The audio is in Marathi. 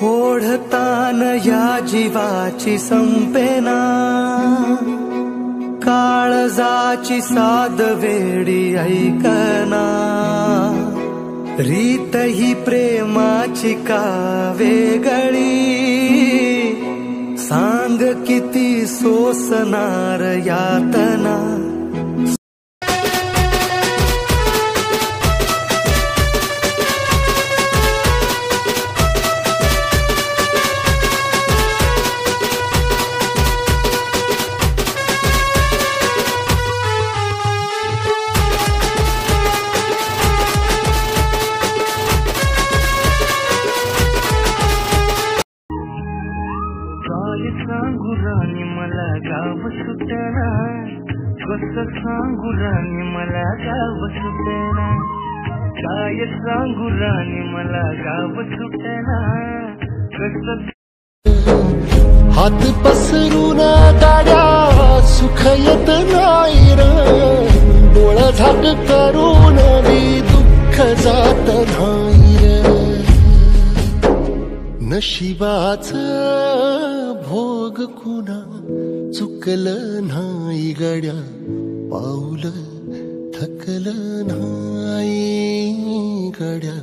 ओढतान या जीवाची संपेना, काळजाची साध वेडी ऐकना, रीत ही प्रेमाची का वेगळी, सांग किती सोसणार यातना. सांगू राणी मला गाव सुटना, कसं सांगू राणी मला गाव सुटना, काय सांगू राणी मला गाव सुटना, कसं. हात पसरून गाड्या सुख येत नाही र, डोळा झाक करून मी दुःख जात नाही र. नशिबाचं भोग कुणा चुकलं नाही गड्या, पाऊल थकलं नाही गड्या.